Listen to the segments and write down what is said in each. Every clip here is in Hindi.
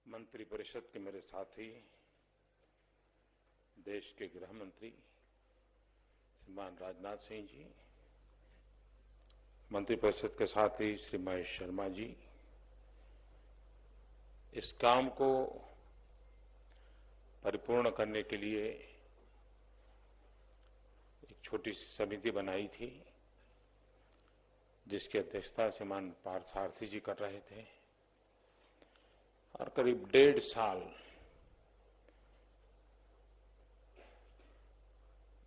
मंत्रिपरिषद के मेरे साथी, देश के गृह मंत्री श्रीमान राजनाथ सिंह जी, मंत्रिपरिषद के साथी श्री महेश शर्मा जी, इस काम को परिपूर्ण करने के लिए एक छोटी सी समिति बनाई थी, जिसकी अध्यक्षता श्रीमान पार्थसारथी जी कर रहे थे और करीब 1.5 साल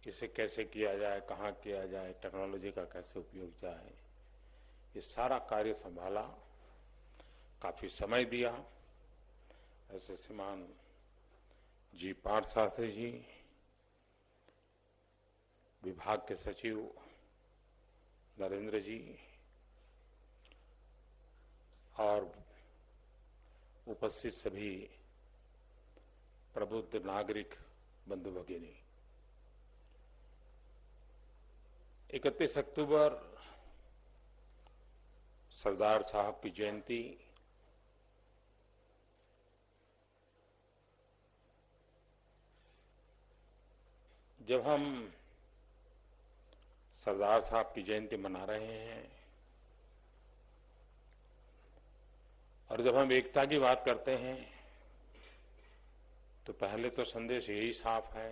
इसे कैसे किया जाए, कहां किया जाए, टेक्नोलॉजी का कैसे उपयोग जाए, ये सारा कार्य संभाला, काफी समय दिया। ऐसे श्रीमान जी पार्थसारथी जी, विभाग के सचिव नरेंद्र जी और उपस्थित सभी प्रबुद्ध नागरिक बंधु भगिनी। 31 अक्टूबर सरदार साहब की जयंती, जब हम सरदार साहब की जयंती मना रहे हैं और जब हम एकता की बात करते हैं तो पहले तो संदेश यही साफ है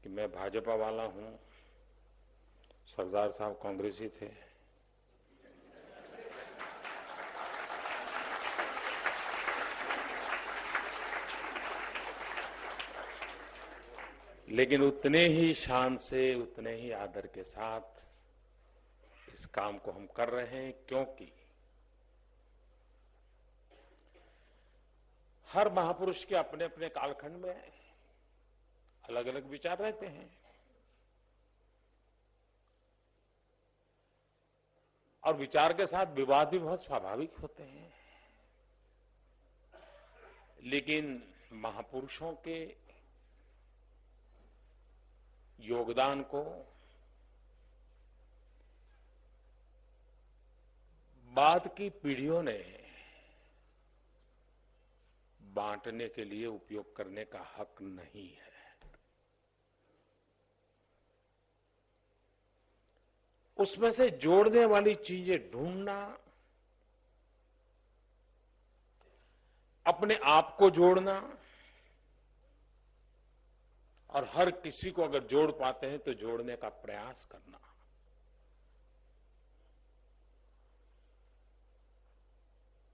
कि मैं भाजपा वाला हूं, सरदार साहब कांग्रेसी थे। लेकिन उतने ही शान से, उतने ही आदर के साथ इस काम को हम कर रहे हैं, क्योंकि हर महापुरुष के अपने अपने कालखंड में अलग अलग विचार रहते हैं और विचार के साथ विवाद भी बहुत स्वाभाविक होते हैं। लेकिन महापुरुषों के योगदान को बाद की पीढ़ियों ने बांटने के लिए उपयोग करने का हक नहीं है। उसमें से जोड़ने वाली चीजें ढूंढना, अपने आप को जोड़ना और हर किसी को अगर जोड़ पाते हैं तो जोड़ने का प्रयास करना,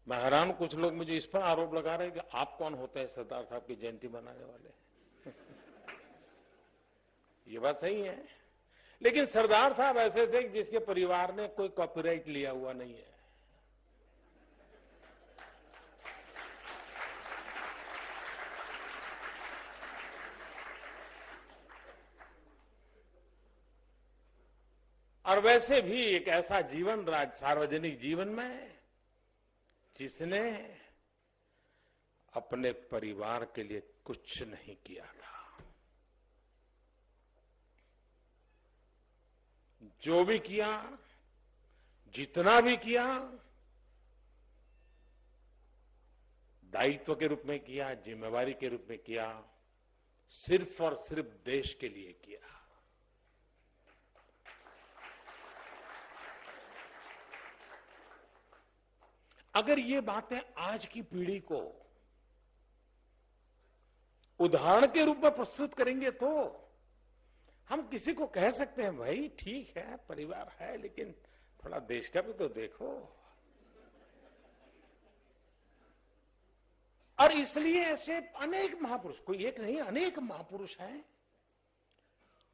मैं हैरान, कुछ लोग मुझे इस पर आरोप लगा रहे हैं कि आप कौन होते हैं सरदार साहब की जयंती मनाने वाले। ये बात सही है, लेकिन सरदार साहब ऐसे थे जिसके परिवार ने कोई कॉपीराइट लिया हुआ नहीं है। और वैसे भी एक ऐसा जीवन सार्वजनिक जीवन में जिसने अपने परिवार के लिए कुछ नहीं किया था। जो भी किया, जितना भी किया, दायित्व के रूप में किया, जिम्मेवारी के रूप में किया, सिर्फ और सिर्फ देश के लिए किया। अगर ये बातें आज की पीढ़ी को उदाहरण के रूप में प्रस्तुत करेंगे तो हम किसी को कह सकते हैं, भाई ठीक है, परिवार है, लेकिन थोड़ा देश का भी तो देखो। और इसलिए ऐसे अनेक महापुरुष, कोई एक नहीं, अनेक महापुरुष हैं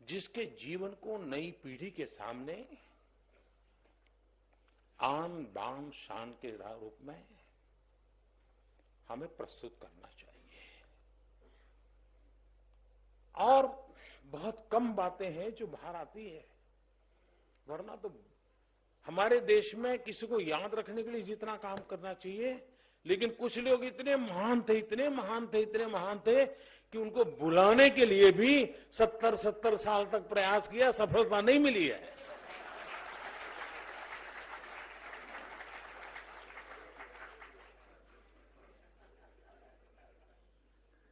जिसके जीवन को नई पीढ़ी के सामने आन बान शान के रूप में हमें प्रस्तुत करना चाहिए। और बहुत कम बातें हैं जो बाहर आती है, वरना तो हमारे देश में किसी को याद रखने के लिए जितना काम करना चाहिए, लेकिन कुछ लोग इतने महान थे, इतने महान थे, इतने महान थे कि उनको बुलाने के लिए भी 70 साल तक प्रयास किया, सफलता नहीं मिली है।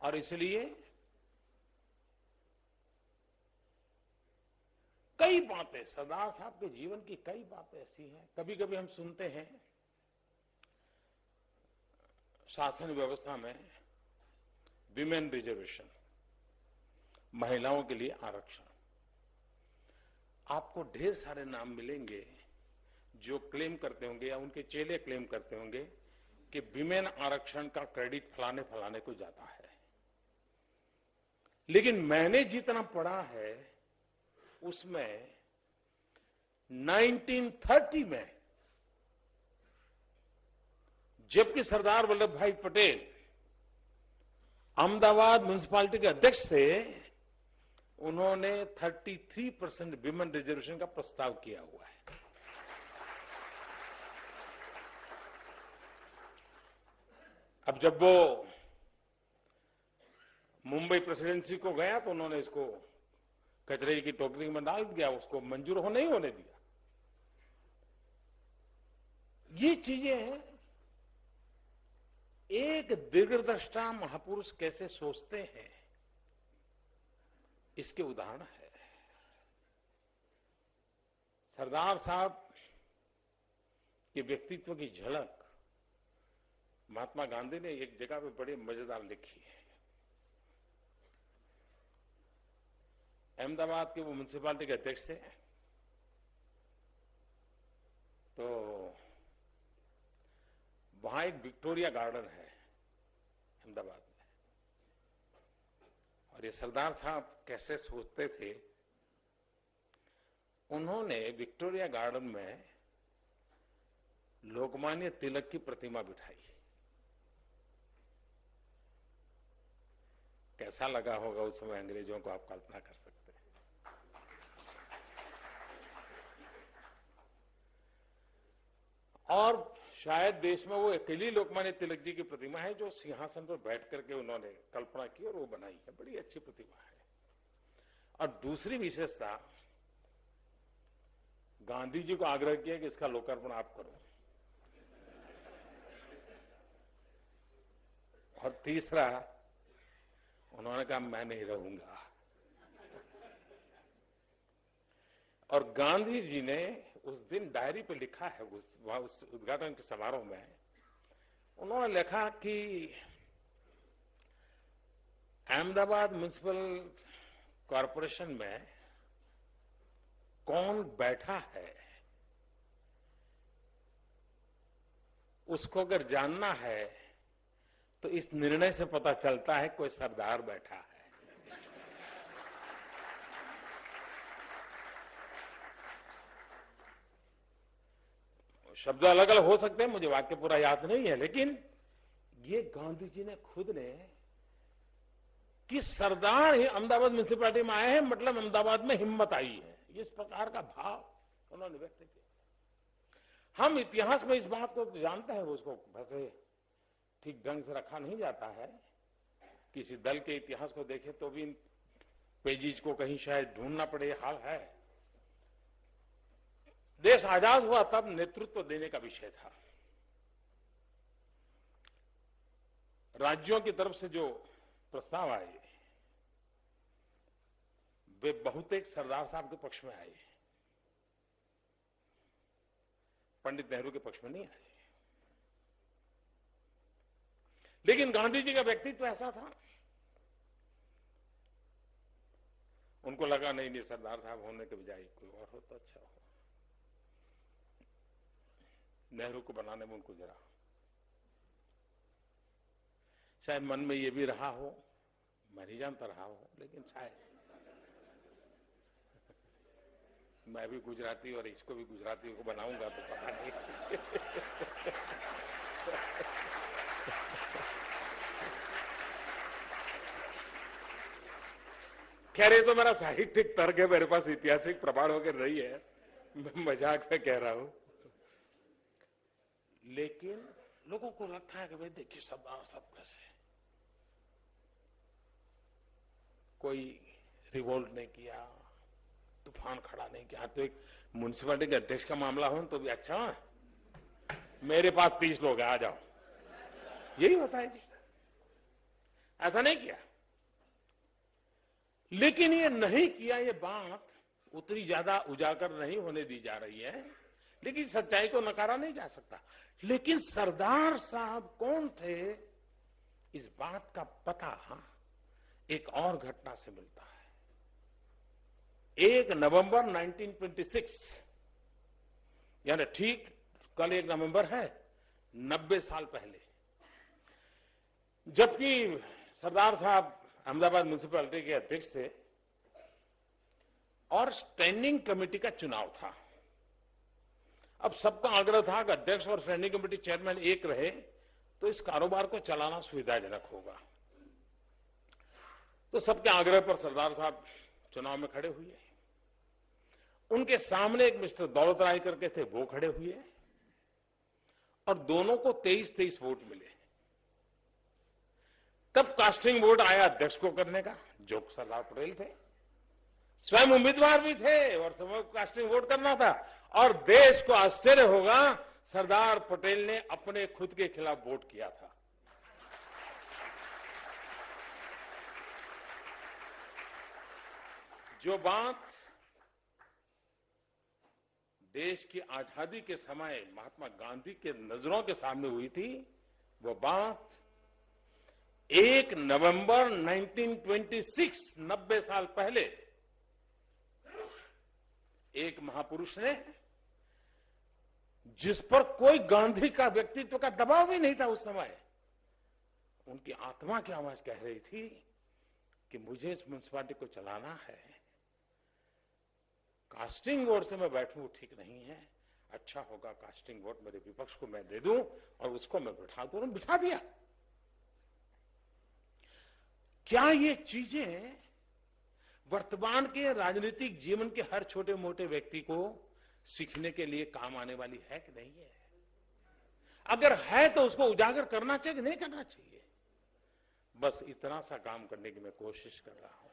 और इसलिए कई बातें, सरदार साहब के जीवन की कई बातें ऐसी हैं। कभी कभी हम सुनते हैं शासन व्यवस्था में विमेन रिजर्वेशन, महिलाओं के लिए आरक्षण। आपको ढेर सारे नाम मिलेंगे जो क्लेम करते होंगे या उनके चेले क्लेम करते होंगे कि विमेन आरक्षण का क्रेडिट फलाने फलाने को जाता है। लेकिन मैंने जितना पढ़ा है उसमें 1930 में जबकि सरदार वल्लभ भाई पटेल अहमदाबाद म्युनिसिपैलिटी के अध्यक्ष थे, उन्होंने 33% विमेन रिजर्वेशन का प्रस्ताव किया हुआ है। अब जब वो मुंबई प्रेसिडेंसी को गया तो उन्होंने इसको कचरे की टोकरी में डाल दिया, उसको मंजूर नहीं होने दिया। ये चीजें हैं, एक दीर्घदृष्टा महापुरुष कैसे सोचते हैं इसके उदाहरण है। सरदार साहब के व्यक्तित्व की झलक महात्मा गांधी ने एक जगह पे बड़ी मजेदार लिखी है। अहमदाबाद के वो म्युनिसिपैलिटी के अध्यक्ष थे, तो वहां एक विक्टोरिया गार्डन है अहमदाबाद में, और ये सरदार साहब कैसे सोचते थे, उन्होंने विक्टोरिया गार्डन में लोकमान्य तिलक की प्रतिमा बिठाई। कैसा लगा होगा उस समय अंग्रेजों को, आप कल्पना कर सकते हैं। और शायद देश में वो अकेली लोकमान्य तिलक जी की प्रतिमा है जो सिंहासन पर बैठ करके उन्होंने कल्पना की और वो बनाई है। बड़ी अच्छी प्रतिमा है। और दूसरी विशेषता, गांधी जी को आग्रह किया कि इसका लोकार्पण आप करो। और तीसरा, उन्होंने कहा मैं नहीं रहूंगा। और गांधी जी ने उस दिन डायरी पे लिखा है, उस उद्घाटन के समारोह में उन्होंने लिखा कि अहमदाबाद म्युनिसिपल कॉरपोरेशन में कौन बैठा है उसको अगर जानना है तो इस निर्णय से पता चलता है कोई सरदार बैठा है। शब्द अलग अलग हो सकते हैं, मुझे वाक्य पूरा याद नहीं है, लेकिन ये गांधी जी ने खुद ने कि सरदार ही अहमदाबाद म्युनिसिपैलिटी में आए हैं, मतलब अहमदाबाद में हिम्मत आई है, इस प्रकार का भाव उन्होंने व्यक्त किया। हम इतिहास में इस बात को जानते हैं, उसको वैसे ठीक ढंग से रखा नहीं जाता है। किसी दल के इतिहास को देखें तो भी इन पेजेज को कहीं शायद ढूंढना पड़े, हाल है। देश आजाद हुआ तब नेतृत्व देने का विषय था। राज्यों की तरफ से जो प्रस्ताव आए वे बहुतेक सरदार साहब के पक्ष में आए, पंडित नेहरू के पक्ष में नहीं आए। लेकिन गांधी जी का व्यक्तित्व ऐसा था, उनको लगा नहीं सरदार साहब होने के बजाय कोई और हो तो अच्छा हो। नेहरू को बनाने में उनको जरा शायद मन में ये भी रहा हो, मैं नहीं जानता रहा हो, लेकिन शायद मैं भी गुजराती और इसको भी गुजराती को बनाऊंगा तो पता नहीं। खैर ये तो मेरा साहित्यिक तर्क है, मेरे पास ऐतिहासिक प्रमाण होकर रही है, मैं मजाक में कह रहा हूं। लेकिन लोगों को लगता है कि भाई देखिए सरदार साहब कैसे, कोई रिवोल्ट नहीं किया, तूफान खड़ा नहीं किया। तो एक म्युनिसिपैलिटी के अध्यक्ष का मामला हो तो भी अच्छा, मेरे पास 30 लोग आ जाओ, यही होता है जी। ऐसा नहीं किया। लेकिन ये नहीं किया, ये बात उतनी ज्यादा उजागर नहीं होने दी जा रही है, लेकिन सच्चाई को नकारा नहीं जा सकता। लेकिन सरदार साहब कौन थे, इस बात का पता एक और घटना से मिलता है। 1 नवंबर 1926, यानी ठीक कल 1 नवंबर है, 90 साल पहले, जबकि सरदार साहब अहमदाबाद म्युनिसिपैलिटी के अध्यक्ष थे और स्टैंडिंग कमेटी का चुनाव था। अब सबका आग्रह था कि अध्यक्ष और स्टैंडिंग कमेटी चेयरमैन एक रहे तो इस कारोबार को चलाना सुविधाजनक होगा। तो सबके आग्रह पर सरदार साहब चुनाव में खड़े हुए। उनके सामने एक मिस्टर दौलत राय करके थे, वो खड़े हुए और दोनों को 23-23 वोट मिले। तब कास्टिंग वोट आया अध्यक्ष को करने का, जो सरदार पटेल थे, स्वयं उम्मीदवार भी थे और सबको कास्टिंग वोट करना था। और देश को आश्चर्य होगा, सरदार पटेल ने अपने खुद के खिलाफ वोट किया था। जो बात देश की आजादी के समय महात्मा गांधी के नजरों के सामने हुई थी, वो बात 1 नवंबर 1926, 90 साल पहले, एक महापुरुष ने, जिस पर कोई गांधी का व्यक्तित्व का दबाव भी नहीं था उस समय, उनकी आत्मा की आवाज कह रही थी कि मुझे इस म्युनिसिपालिटी को चलाना है, कास्टिंग वोट से मैं बैठूं ठीक नहीं है, अच्छा होगा कास्टिंग वोट मेरे विपक्ष को मैं दे दूं और उसको मैं बिठा दूं। और बिठा दिया। क्या ये चीजें वर्तमान के राजनीतिक जीवन के हर छोटे मोटे व्यक्ति को सीखने के लिए काम आने वाली है कि नहीं है? अगर है तो उसको उजागर करना चाहिए कि नहीं करना चाहिए? बस इतना सा काम करने की मैं कोशिश कर रहा हूं।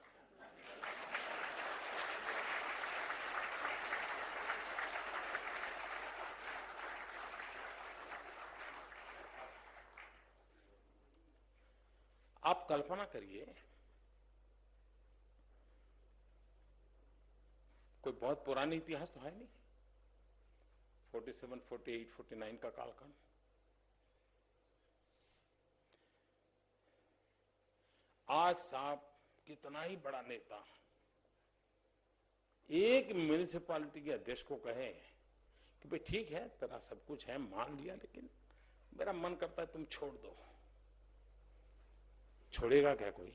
आप कल्पना करिए, कोई बहुत पुरानी इतिहास तो है नहीं, 47, 48, 49 का कालखंड। आज साहब कितना ही बड़ा नेता एक म्युनिसिपैलिटी के अध्यक्ष को कहे कि भाई ठीक है, तेरा सब कुछ है, मान लिया, लेकिन मेरा मन करता है तुम छोड़ दो। छोड़ेगा क्या कोई?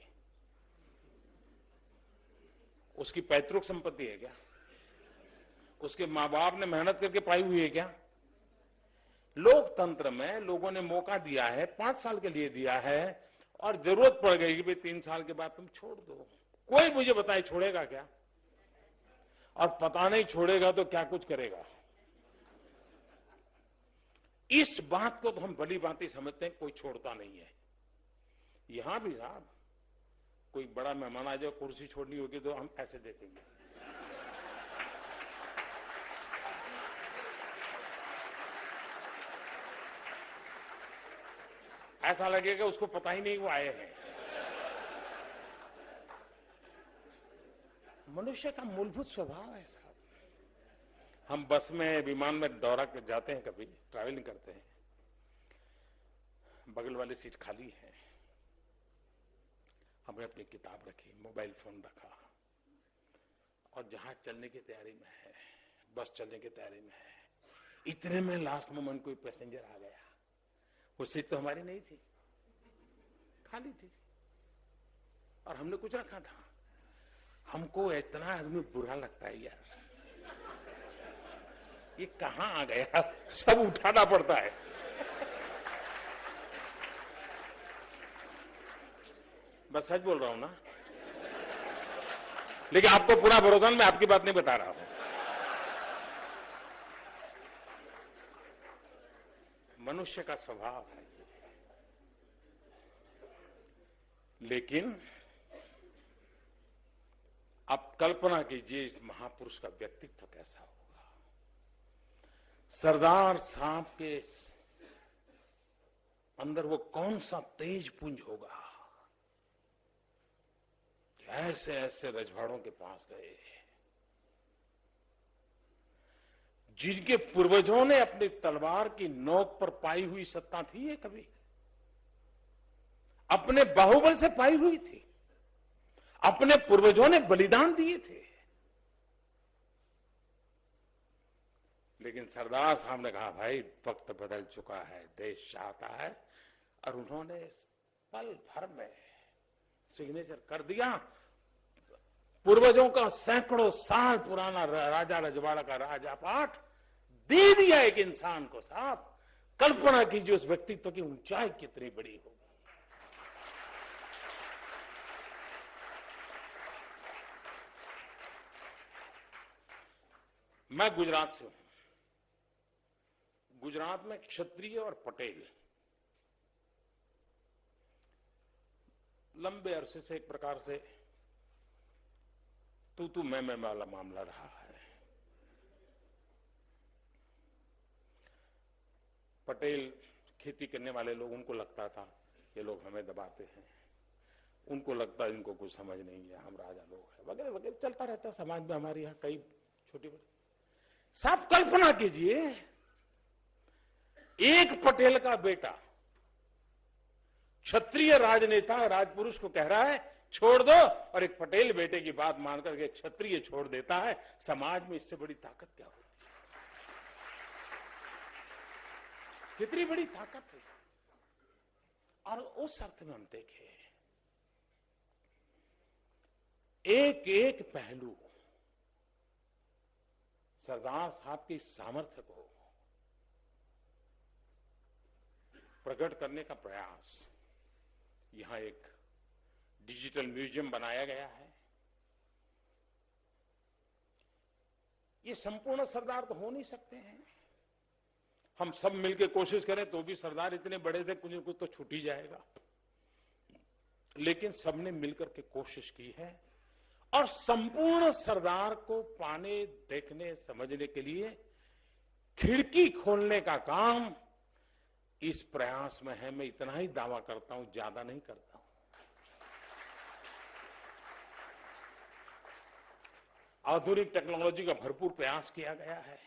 उसकी पैतृक संपत्ति है क्या? उसके मां बाप ने मेहनत करके पाई हुई है क्या? लोकतंत्र में लोगों ने मौका दिया है, 5 साल के लिए दिया है, और जरूरत पड़ गई कि भाई 3 साल के बाद तुम छोड़ दो। कोई मुझे बताए छोड़ेगा क्या? और पता नहीं छोड़ेगा तो क्या कुछ करेगा। इस बात को तो हम भली भांति समझते हैं, कोई छोड़ता नहीं है। यहां भी साहब कोई बड़ा मेहमान आ जाए, कुर्सी छोड़नी होगी तो हम ऐसे देखेंगे। ऐसा लगेगा उसको पता ही नहीं वो आए हैं। मनुष्य का मूलभूत स्वभाव है साहब। हम बस में, विमान में दौरा कर जाते हैं, कभी ट्रैवलिंग करते हैं, बगल वाली सीट खाली है, हमने अपनी किताब रखी, मोबाइल फोन रखा, और जहाज चलने की तैयारी में है, बस चलने की तैयारी में है, इतने में लास्ट मोमेंट कोई पैसेंजर आ गया। वो सीट तो हमारी नहीं थी, खाली थी, और हमने कुछ रखा था। हमको इतना आदमी बुरा लगता है यार, ये कहां आ गया, सब उठाना पड़ता है। बस सच बोल रहा हूं ना, लेकिन आपको पूरा भरोसा, मैं आपकी बात नहीं बता रहा हूं। मनुष्य का स्वभाव है। लेकिन आप कल्पना कीजिए इस महापुरुष का व्यक्तित्व कैसा होगा। सरदार साहब के अंदर वो कौन सा तेज पुंज होगा ऐसे ऐसे रजवाड़ों के पास गए जिनके पूर्वजों ने अपनी तलवार की नोक पर पाई हुई सत्ता थी ये कभी अपने बाहुबल से पाई हुई थी, अपने पूर्वजों ने बलिदान दिए थे। लेकिन सरदार साहब ने कहा भाई वक्त बदल चुका है, देश चाहता है, और उन्होंने पल भर में सिग्नेचर कर दिया। पूर्वजों का सैकड़ों साल पुराना राजा रजवाड़ा का राजा पाठ दे दिया एक इंसान को। साहब कल्पना कीजिए उस व्यक्तित्व की ऊंचाई कितनी बड़ी होगी। मैं गुजरात से हूं। गुजरात में क्षत्रिय और पटेल लंबे अरसे से एक प्रकार से तू मैं वाला मामला रहा है। पटेल खेती करने वाले लोग, उनको लगता था ये लोग हमें दबाते हैं, उनको लगता है इनको कुछ समझ नहीं है, हम राजा लोग हैं, वगैरह वगैरह चलता रहता है समाज में हमारे यहाँ कई छोटी बड़ी। साहब कल्पना कीजिए एक पटेल का बेटा क्षत्रिय राजनेता राजपुरुष को कह रहा है छोड़ दो, और एक पटेल बेटे की बात मानकर के क्षत्रिय छोड़ देता है। समाज में इससे बड़ी ताकत क्या होती है? कितनी बड़ी ताकत है। और उस अर्थ में हम देखें एक एक पहलू सरदार साहब के सामर्थ्य को प्रकट करने का प्रयास। यहां एक डिजिटल म्यूजियम बनाया गया है। ये संपूर्ण सरदार तो हो नहीं सकते हैं, हम सब मिलकर कोशिश करें तो भी सरदार इतने बड़े थे कुछ न कुछ तो छूट ही जाएगा। लेकिन सबने मिलकर के कोशिश की है और संपूर्ण सरदार को पाने, देखने, समझने के लिए खिड़की खोलने का काम इस प्रयास में है। मैं इतना ही दावा करता हूं, ज्यादा नहीं करता हूं। आधुनिक टेक्नोलॉजी का भरपूर प्रयास किया गया है,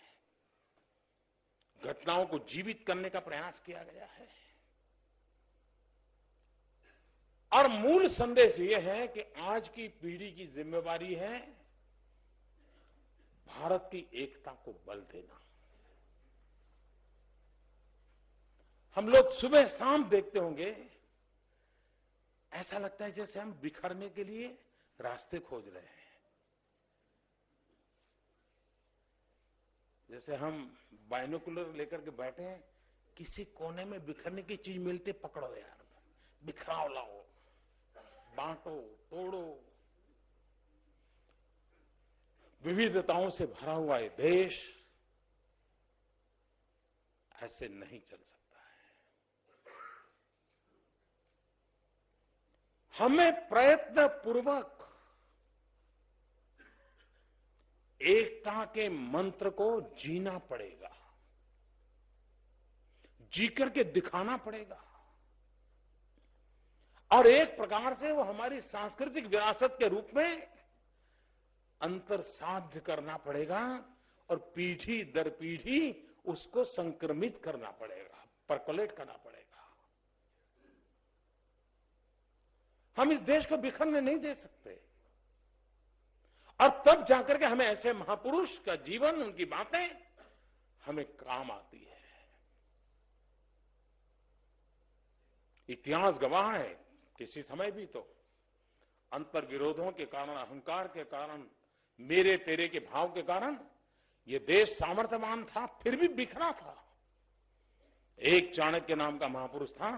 घटनाओं को जीवित करने का प्रयास किया गया है, और मूल संदेश यह है कि आज की पीढ़ी की जिम्मेवारी है भारत की एकता को बल देना। हम लोग सुबह शाम देखते होंगे, ऐसा लगता है जैसे हम बिखरने के लिए रास्ते खोज रहे हैं। जैसे हम बाइनोकुलर लेकर के बैठे हैं, किसी कोने में बिखरने की चीज मिलती पकड़ो यार, बिखराव लाओ, बांटो, तोड़ो। विविधताओं से भरा हुआ ये देश ऐसे नहीं चल सकता है। हमें प्रयत्न पूर्वक एकता के मंत्र को जीना पड़ेगा, जी करके दिखाना पड़ेगा, और एक प्रकार से वो हमारी सांस्कृतिक विरासत के रूप में अंतर साध्य करना पड़ेगा, और पीढ़ी दर पीढ़ी उसको संक्रमित करना पड़ेगा, परकोलेट करना पड़ेगा। हम इस देश को बिखरने नहीं दे सकते, और तब जाकर के हमें ऐसे महापुरुष का जीवन, उनकी बातें हमें काम आती है। इतिहास गवाह है, किसी समय भी तो अंतर विरोधों के कारण, अहंकार के कारण, मेरे तेरे के भाव के कारण ये देश सामर्थ्यवान था, फिर भी बिखरा था। एक चाणक्य नाम का महापुरुष था,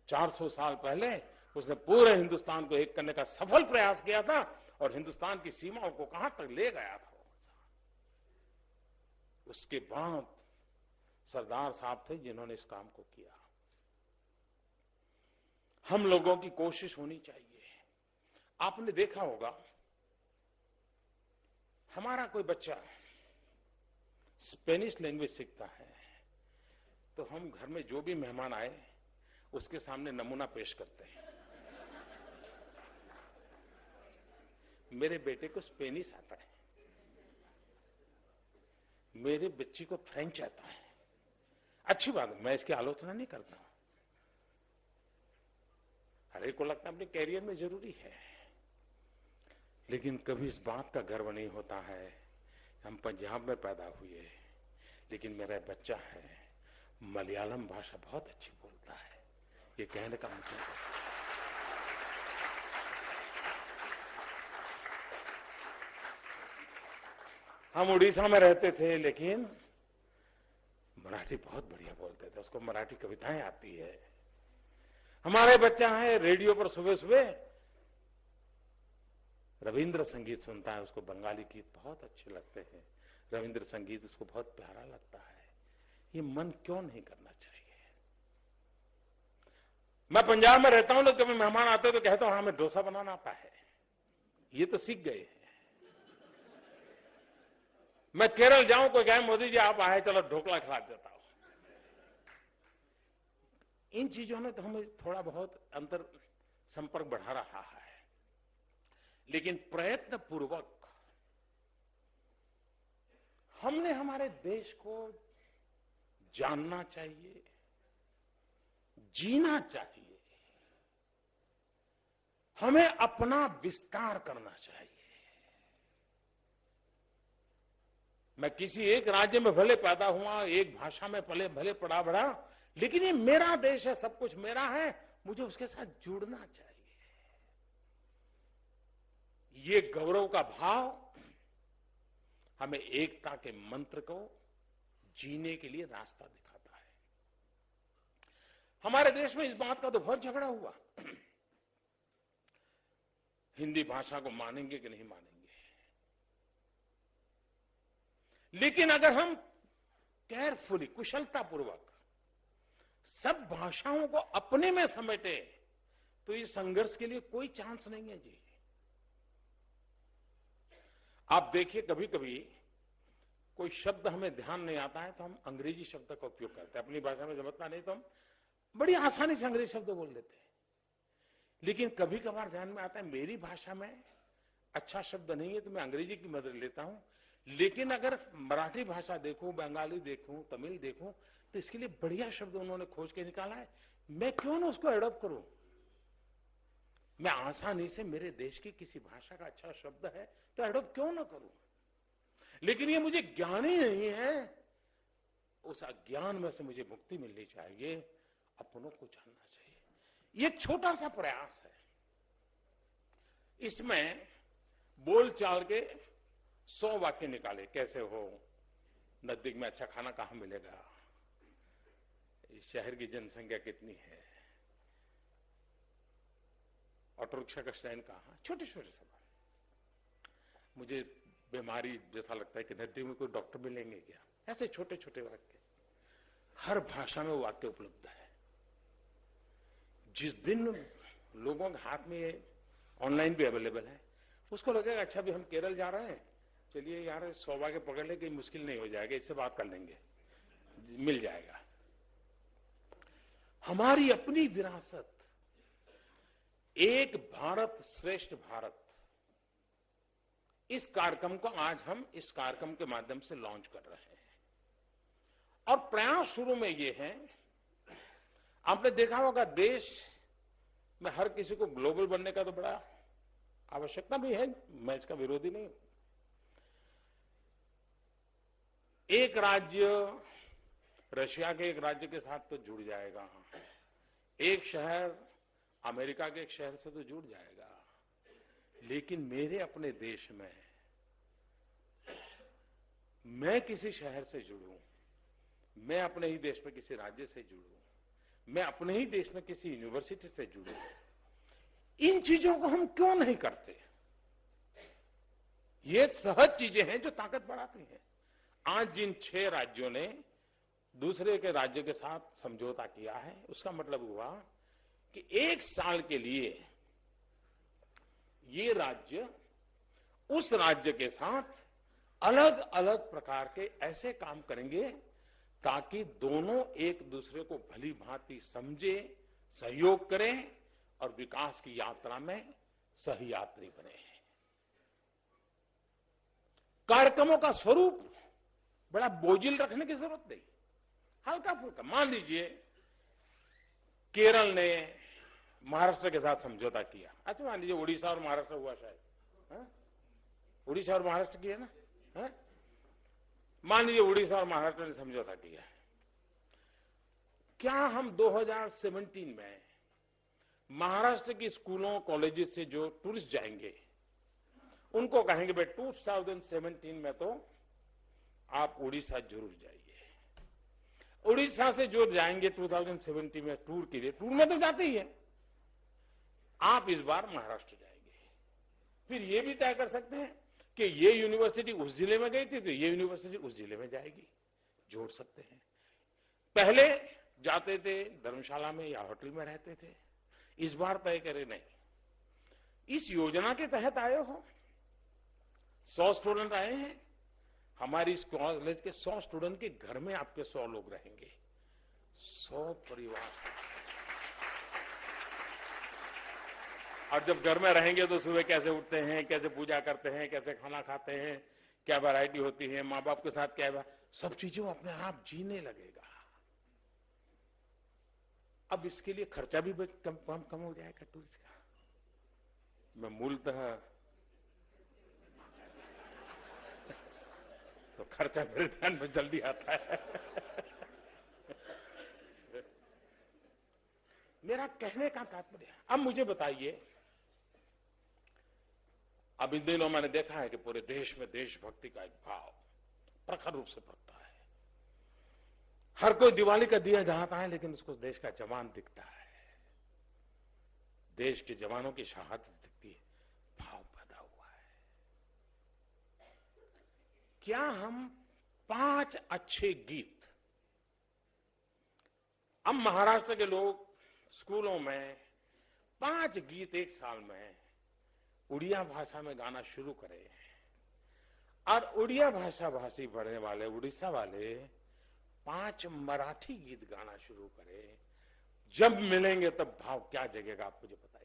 400 साल पहले उसने पूरे हिंदुस्तान को एक करने का सफल प्रयास किया था, और हिंदुस्तान की सीमाओं को कहां तक ले गया था। उसके बाद सरदार साहब थे जिन्होंने इस काम को किया। हम लोगों की कोशिश होनी चाहिए। आपने देखा होगा, हमारा कोई बच्चा स्पेनिश लैंग्वेज सीखता है तो हम घर में जो भी मेहमान आए उसके सामने नमूना पेश करते हैं। मेरे बेटे को स्पेनिश आता है, मेरे बच्ची को फ्रेंच आता है। अच्छी बात है, मैं इसकी आलोचना नहीं करता हूं। हर एक को लगता है अपने कैरियर में जरूरी है, लेकिन कभी इस बात का गर्व नहीं होता है हम पंजाब में पैदा हुए, लेकिन मेरा बच्चा है मलयालम भाषा बहुत अच्छी बोलता है। ये कहने का मुझे हम उड़ीसा में रहते थे, लेकिन मराठी बहुत बढ़िया बोलते थे, उसको मराठी कविताएं आती है। हमारे बच्चा है रेडियो पर सुबह सुबह रविंद्र संगीत सुनता है, उसको बंगाली गीत बहुत अच्छे लगते हैं, रविंद्र संगीत उसको बहुत प्यारा लगता है। ये मन क्यों नहीं करना चाहिए? मैं पंजाब में रहता हूं, लोग कभी मेहमान आते तो कहता हूं हाँ हमें डोसा बनाना आता है, ये तो सीख गए हैं। मैं केरल जाऊं, कोई कहे मोदी जी आप आए चलो ढोकला खिला देता हूं। इन चीजों ने तो हमें थोड़ा बहुत अंतर संपर्क बढ़ा रहा है, लेकिन प्रयत्न पूर्वक हमने हमारे देश को जानना चाहिए, जीना चाहिए, हमें अपना विस्तार करना चाहिए। मैं किसी एक राज्य में भले पैदा हुआ, एक भाषा में भले पढ़ा बढ़ा, लेकिन ये मेरा देश है, सब कुछ मेरा है, मुझे उसके साथ जुड़ना चाहिए। ये गौरव का भाव हमें एकता के मंत्र को जीने के लिए रास्ता दिखाता है। हमारे देश में इस बात का तो बहुत झगड़ा हुआ, हिंदी भाषा को मानेंगे कि नहीं मानेंगे। लेकिन अगर हम केयरफुली, कुशलतापूर्वक सब भाषाओं को अपने में समेटे तो इस संघर्ष के लिए कोई चांस नहीं है जी। आप देखिए कभी कभी कोई शब्द हमें ध्यान नहीं आता है तो हम अंग्रेजी शब्द का उपयोग करते हैं, अपनी भाषा में समझता नहीं तो हम बड़ी आसानी से अंग्रेजी शब्द बोल लेते हैं। लेकिन कभी कभार ध्यान में आता है मेरी भाषा में अच्छा शब्द नहीं है तो मैं अंग्रेजी की मदद लेता हूं, लेकिन अगर मराठी भाषा देखूं, बंगाली देखूं, तमिल देखूं तो इसके लिए बढ़िया शब्द उन्होंने खोज के निकाला है, मैं क्यों ना उसको एडॉप्ट करूं। मैं आसानी से मेरे देश की किसी भाषा का अच्छा शब्द है तो एडॉप्ट क्यों ना करूं। लेकिन ये मुझे ज्ञान ही नहीं है, उस अज्ञान में से मुझे मुक्ति मिलनी चाहिए, अपनों को जानना चाहिए। ये एक छोटा सा प्रयास है, इसमें बोल चाल के 100 वाक्य निकाले, कैसे हो, नजदीक में अच्छा खाना कहां मिलेगा, शहर की जनसंख्या कितनी है, ऑटो रिक्शा का स्टैंड कहां, छोटे छोटे सवाल। मुझे बीमारी जैसा लगता है कि नजदीक में कोई डॉक्टर मिलेंगे क्या, ऐसे छोटे छोटे वाक्य हर भाषा में वाक्य उपलब्ध है। जिस दिन लोगों के हाथ में ये ऑनलाइन भी अवेलेबल है, उसको लगेगा अच्छा भी हम केरल जा रहे हैं, चलिए यार 100 वाक्य पकड़ ले, कोई मुश्किल नहीं हो जाएगा, इससे बात कर लेंगे, मिल जाएगा। हमारी अपनी विरासत, एक भारत श्रेष्ठ भारत, इस कार्यक्रम को आज हम इस कार्यक्रम के माध्यम से लॉन्च कर रहे हैं। और प्रयास शुरू में ये है, आपने देखा होगा देश में हर किसी को ग्लोबल बनने का तो बड़ा आवश्यकता भी है, मैं इसका विरोधी नहीं हूं। एक राज्य रशिया के एक राज्य के साथ तो जुड़ जाएगा, एक शहर अमेरिका के एक शहर से तो जुड़ जाएगा, लेकिन मेरे अपने देश में मैं किसी शहर से जुड़ूं, मैं अपने ही देश में किसी राज्य से जुड़ूं, मैं अपने ही देश में किसी यूनिवर्सिटी से जुड़ूं, इन चीजों को हम क्यों नहीं करते? ये सहज चीजें हैं जो ताकत बढ़ाती हैं। आज जिन 6 राज्यों ने दूसरे के राज्य के साथ समझौता किया है, उसका मतलब हुआ कि 1 साल के लिए ये राज्य उस राज्य के साथ अलग अलग प्रकार के ऐसे काम करेंगे ताकि दोनों एक दूसरे को भली भांति समझे, सहयोग करें और विकास की यात्रा में सहयात्री बने। कार्यक्रमों का स्वरूप बड़ा बोझिल रखने की जरूरत नहीं, हल्का फुल्का। मान लीजिए केरल ने महाराष्ट्र के साथ समझौता किया, अच्छा मान लीजिए उड़ीसा और महाराष्ट्र हुआ शायद, उड़ीसा और महाराष्ट्र किया ना, मान लीजिए उड़ीसा और महाराष्ट्र ने समझौता किया। क्या हम 2017 में महाराष्ट्र की स्कूलों कॉलेजेस से जो टूरिस्ट जाएंगे उनको कहेंगे भाई 2017 में तो आप उड़ीसा जरूर जाइए। उड़ीसा से जो जाएंगे 2017 में टूर के लिए, टूर में तो जाते ही है, आप इस बार महाराष्ट्र जाएंगे। फिर ये भी तय कर सकते हैं कि ये यूनिवर्सिटी उस जिले में गई थी तो ये यूनिवर्सिटी उस जिले में जाएगी, जोड़ सकते हैं। पहले जाते थे धर्मशाला में या होटल में रहते थे, इस बार तय करें नहीं, इस योजना के तहत आए हो, 100 स्टूडेंट आए हैं, हमारी इस कॉलेज के 100 स्टूडेंट के घर में आपके 100 लोग रहेंगे, 100 परिवार। और जब घर में रहेंगे तो सुबह कैसे उठते हैं, कैसे पूजा करते हैं, कैसे खाना खाते हैं, क्या वैरायटी होती है, माँ बाप के साथ क्या, सब चीजें अपने आप जीने लगेगा। अब इसके लिए खर्चा भी कम हो जाएगा टूरिस्ट का। मैं मूलतः तो खर्चा मेरे ध्यान में जल्दी आता है। मेरा कहने का तात्पर्य, अब मुझे बताइए, अब इन दिनों मैंने देखा है कि पूरे देश में देशभक्ति का एक भाव प्रखर रूप से भरता है। हर कोई दिवाली का दिया जलाता है लेकिन उसको देश का जवान दिखता है, देश के जवानों की शहादत दिखती है, भाव पैदा हुआ है। क्या हम 5 अच्छे गीत, अब महाराष्ट्र के लोग स्कूलों में 5 गीत एक साल में उड़िया भाषा में गाना शुरू करें, और उड़िया भाषा भाषी पढ़ने वाले उड़ीसा वाले 5 मराठी गीत गाना शुरू करें, जब मिलेंगे तब भाव क्या जगेगा, आप मुझे बताइए।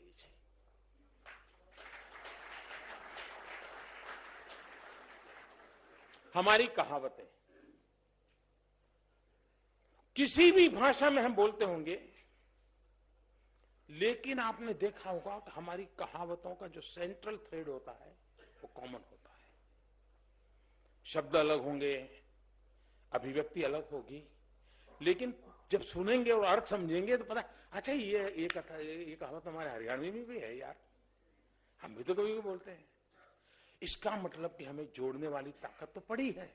हमारी कहावतें किसी भी भाषा में हम बोलते होंगे, लेकिन आपने देखा होगा कि हमारी कहावतों का जो सेंट्रल थ्रेड होता है वो कॉमन होता है। शब्द अलग होंगे, अभिव्यक्ति अलग होगी, लेकिन जब सुनेंगे और अर्थ समझेंगे तो पता, अच्छा ये कहावत हमारे हरियाणवी में भी है यार, हम भी तो कभी भी बोलते हैं। इसका मतलब कि हमें जोड़ने वाली ताकत तो पड़ी है।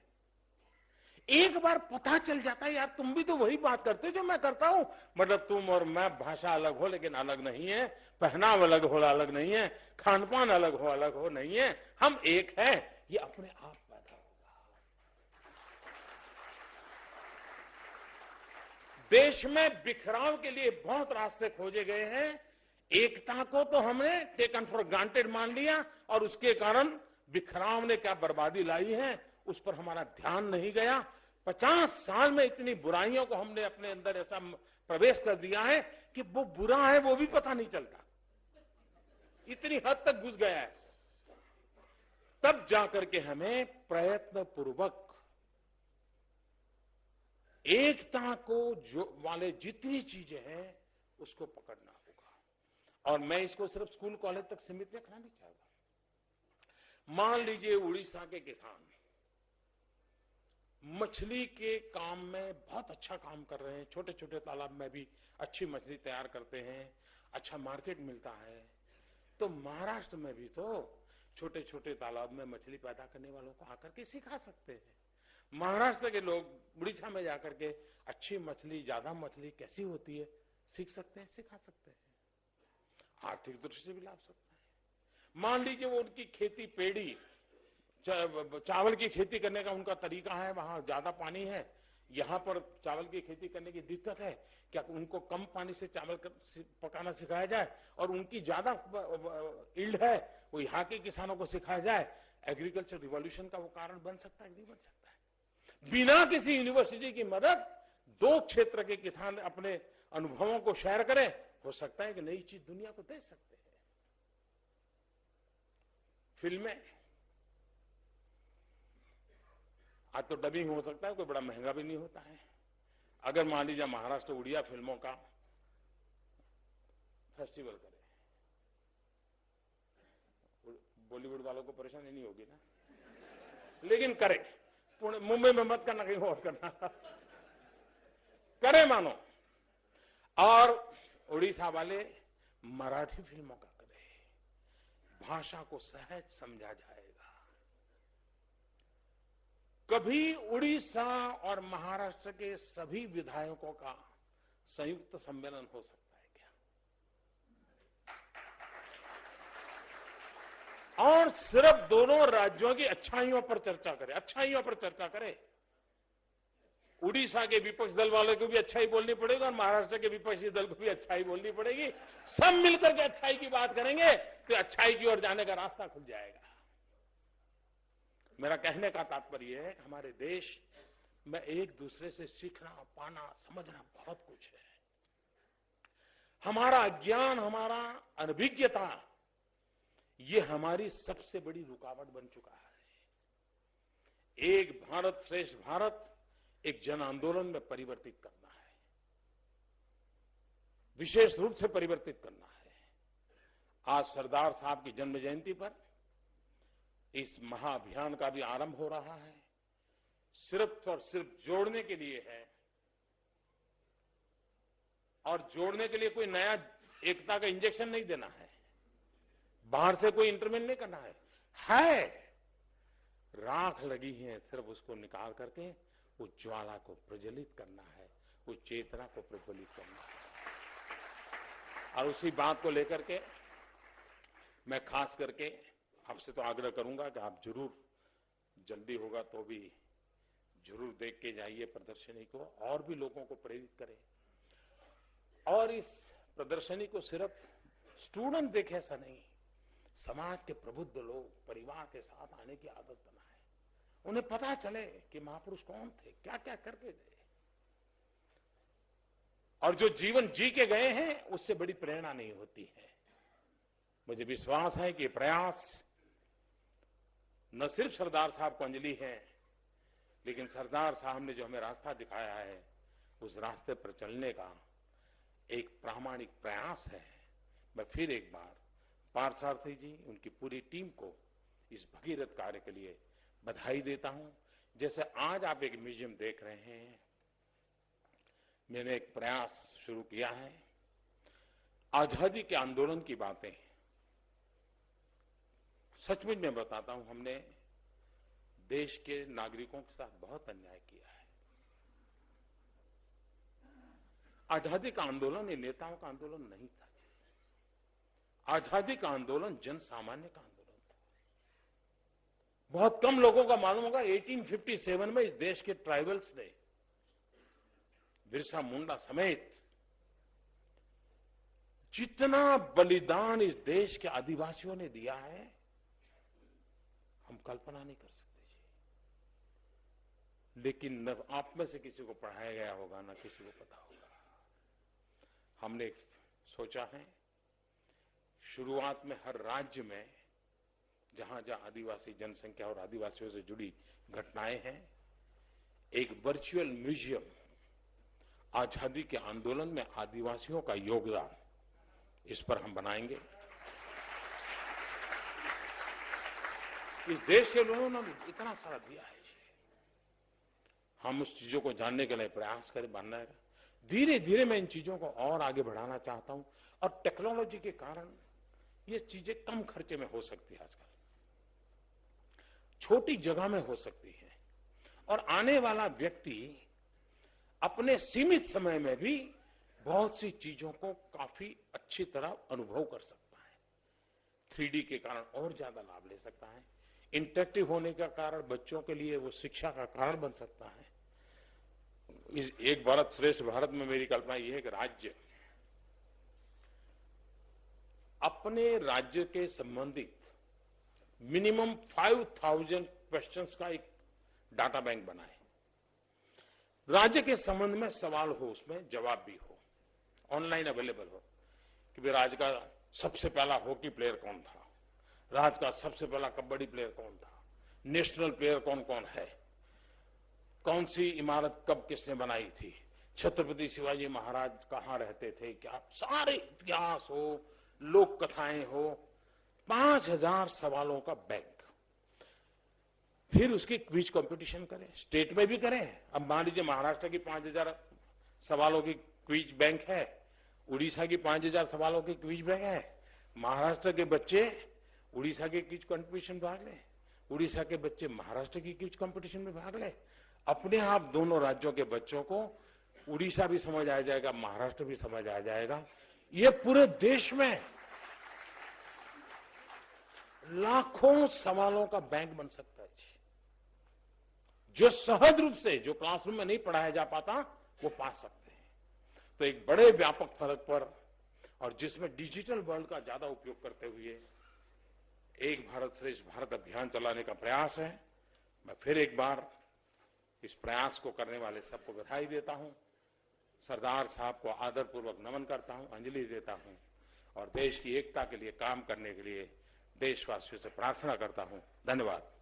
एक बार पता चल जाता है यार तुम भी तो वही बात करते हो जो मैं करता हूं, मतलब तुम और मैं भाषा अलग हो लेकिन अलग नहीं है, पहनाव अलग हो अलग नहीं है, खान पान अलग हो नहीं है, हम एक हैं, ये अपने आप पैदा होगा। देश में बिखराव के लिए बहुत रास्ते खोजे गए हैं, एकता को तो हमने टेकन फॉर ग्रांटेड मान लिया और उसके कारण बिखराव ने क्या बर्बादी लाई है उस पर हमारा ध्यान नहीं गया। 50 साल में इतनी बुराइयों को हमने अपने अंदर ऐसा प्रवेश कर दिया है कि वो बुरा है वो भी पता नहीं चलता, इतनी हद तक घुस गया है। तब जाकर के हमें प्रयत्न पूर्वक एकता को जो वाले जितनी चीजें हैं उसको पकड़ना होगा। और मैं इसको सिर्फ स्कूल कॉलेज तक सीमित रखना नहीं चाहता। मान लीजिए उड़ीसा के किसान मछली के काम में बहुत अच्छा काम कर रहे हैं, छोटे छोटे तालाब में भी अच्छी मछली तैयार करते हैं, अच्छा मार्केट मिलता है, तो महाराष्ट्र में भी तो छोटे छोटे तालाब में मछली पैदा करने वालों को आकर के सिखा सकते हैं। महाराष्ट्र के लोग उड़ीसा में जाकर के अच्छी मछली, ज्यादा मछली कैसी होती है सीख सकते हैं, सिखा सकते हैं, आर्थिक दृष्टि से भी लाभ सकता है। मान लीजिए वो उनकी खेती पेड़ी, चावल की खेती करने का उनका तरीका है, वहां ज्यादा पानी है, यहां पर चावल की खेती करने की दिक्कत है, क्या उनको कम पानी से चावल पकाना सिखाया जाए और उनकी ज्यादा ईल्ड है वो यहाँ के किसानों को सिखाया जाए, एग्रीकल्चर रिवॉल्यूशन का वो कारण बन सकता है, नहीं बन सकता है। बिना किसी यूनिवर्सिटी की मदद 2 क्षेत्र के किसान अपने अनुभवों को शेयर करें, हो सकता है कि नई चीज दुनिया को दे सकते हैं। फिल्में, आज तो डबिंग हो सकता है, कोई बड़ा महंगा भी नहीं होता है। अगर मान लीजिए महाराष्ट्र उड़िया फिल्मों का फेस्टिवल करे, बॉलीवुड वालों को परेशानी नहीं होगी ना, लेकिन करे। मुंबई में मत करना, कहीं और करना, करे मानो। और उड़ीसा वाले मराठी फिल्मों का करे, भाषा को सहज समझा जाएगा। कभी उड़ीसा और महाराष्ट्र के सभी विधायकों का संयुक्त सम्मेलन हो सकता है क्या? और सिर्फ दोनों राज्यों की अच्छाइयों पर चर्चा करें, अच्छाइयों पर चर्चा करें। उड़ीसा के विपक्ष दल वालों को भी अच्छाई बोलनी पड़ेगी और महाराष्ट्र के विपक्षी दल को भी अच्छाई बोलनी पड़ेगी। सब मिलकर के अच्छाई की बात करेंगे तो अच्छाई की ओर जाने का रास्ता खुल जाएगा। मेरा कहने का तात्पर्य है कि हमारे देश में एक दूसरे से सीखना, पाना, समझना बहुत कुछ है। हमारा ज्ञान, हमारा अनभिज्ञता, ये हमारी सबसे बड़ी रुकावट बन चुका है। एक भारत श्रेष्ठ भारत एक जन आंदोलन में परिवर्तित करना है, विशेष रूप से परिवर्तित करना है। आज सरदार साहब की जन्म जयंती पर इस महाअभियान का भी आरंभ हो रहा है। सिर्फ और सिर्फ जोड़ने के लिए है, और जोड़ने के लिए कोई नया एकता का इंजेक्शन नहीं देना है, बाहर से कोई इंटरवेन नहीं करना है। राख लगी है, सिर्फ उसको निकाल करके उस ज्वाला को प्रज्वलित करना है, उस चेतना को प्रज्वलित करना है। और उसी बात को लेकर के मैं खास करके आपसे तो आग्रह करूंगा कि आप जरूर, जल्दी होगा तो भी जरूर देख के जाइए प्रदर्शनी को, और भी लोगों को प्रेरित करें। और इस प्रदर्शनी को सिर्फ स्टूडेंट देखे ऐसा नहीं, समाज के प्रबुद्ध लोग परिवार के साथ आने की आदत बनाए। उन्हें पता चले कि महापुरुष कौन थे, क्या क्या करके गए, और जो जीवन जी के गए हैं उससे बड़ी प्रेरणा नहीं होती है। मुझे विश्वास है कि ये प्रयास न सिर्फ सरदार साहब को अंजलि है, लेकिन सरदार साहब ने जो हमें रास्ता दिखाया है उस रास्ते पर चलने का एक प्रामाणिक प्रयास है। मैं फिर एक बार पार्थसारथी जी, उनकी पूरी टीम को इस भगीरथ कार्य के लिए बधाई देता हूं। जैसे आज आप एक म्यूजियम देख रहे हैं, मैंने एक प्रयास शुरू किया है। आजादी के आंदोलन की बातें सचमुच में बताता हूं, हमने देश के नागरिकों के साथ बहुत अन्याय किया है। आजादी का आंदोलन ये नेताओं का आंदोलन नहीं था। आजादी का आंदोलन जन सामान्य का आंदोलन था। बहुत कम लोगों का मालूम होगा 1857 में इस देश के ट्राइबल्स ने, बिरसा मुंडा समेत, जितना बलिदान इस देश के आदिवासियों ने दिया है हम कल्पना नहीं कर सकते जी। लेकिन न आप में से किसी को पढ़ाया गया होगा, न किसी को पता होगा। हमने सोचा है शुरुआत में हर राज्य में जहां जहां आदिवासी जनसंख्या और आदिवासियों से जुड़ी घटनाएं हैं, एक वर्चुअल म्यूजियम आजादी के आंदोलन में आदिवासियों का योगदान, इस पर हम बनाएंगे। इस देश के लोगों ने इतना सारा दिया है जी, हम उस चीजों को जानने के लिए प्रयास करें, बनना है। धीरे धीरे मैं इन चीजों को और आगे बढ़ाना चाहता हूं, और टेक्नोलॉजी के कारण ये चीजें कम खर्चे में हो सकती है, आजकल छोटी जगह में हो सकती है, और आने वाला व्यक्ति अपने सीमित समय में भी बहुत सी चीजों को काफी अच्छी तरह अनुभव कर सकता है। 3D के कारण और ज्यादा लाभ ले सकता है। इंटरेक्टिव होने का कारण बच्चों के लिए वो शिक्षा का कारण बन सकता है। इस एक भारत श्रेष्ठ भारत में मेरी कल्पना यह है कि राज्य अपने राज्य के संबंधित मिनिमम 5000 क्वेश्चंस का एक डाटा बैंक बनाए। राज्य के संबंध में सवाल हो, उसमें जवाब भी हो, ऑनलाइन अवेलेबल हो कि भाई राज्य का सबसे पहला हॉकी प्लेयर कौन था, राज्य का सबसे पहला कबड्डी प्लेयर कौन था, नेशनल प्लेयर कौन कौन है, कौन सी इमारत कब किसने बनाई थी, छत्रपति शिवाजी महाराज कहाँ रहते थे, क्या सारे इतिहास हो, लोक कथाएं हो, 5000 सवालों का बैंक। फिर उसकी क्विज कंपटीशन करें, स्टेट में भी करें। अब मान लीजिए महाराष्ट्र की 5000 सवालों की क्विज बैंक है, उड़ीसा की 5000 सवालों की क्विज बैंक है। महाराष्ट्र के बच्चे उड़ीसा के क्विज कंपटीशन में भाग लें, उड़ीसा के बच्चे महाराष्ट्र की क्विज कंपटीशन में भाग लें। अपने आप दोनों राज्यों के बच्चों को उड़ीसा भी समझ आ जाएगा, महाराष्ट्र भी समझ आ जाएगा। ये पूरे देश में लाखों सवालों का बैंक बन सकता है जी, जो सहज रूप से, जो क्लासरूम में नहीं पढ़ाया जा पाता, वो पा सकते हैं। तो एक बड़े व्यापक फर्क पर, और जिसमें डिजिटल वर्ल्ड का ज्यादा उपयोग करते हुए एक भारत श्रेष्ठ भारत अभियान चलाने का प्रयास है। मैं फिर एक बार इस प्रयास को करने वाले सबको बधाई देता हूं, सरदार साहब को आदरपूर्वक नमन करता हूं, अंजलि देता हूं, और देश की एकता के लिए काम करने के लिए देशवासियों से प्रार्थना करता हूं। धन्यवाद।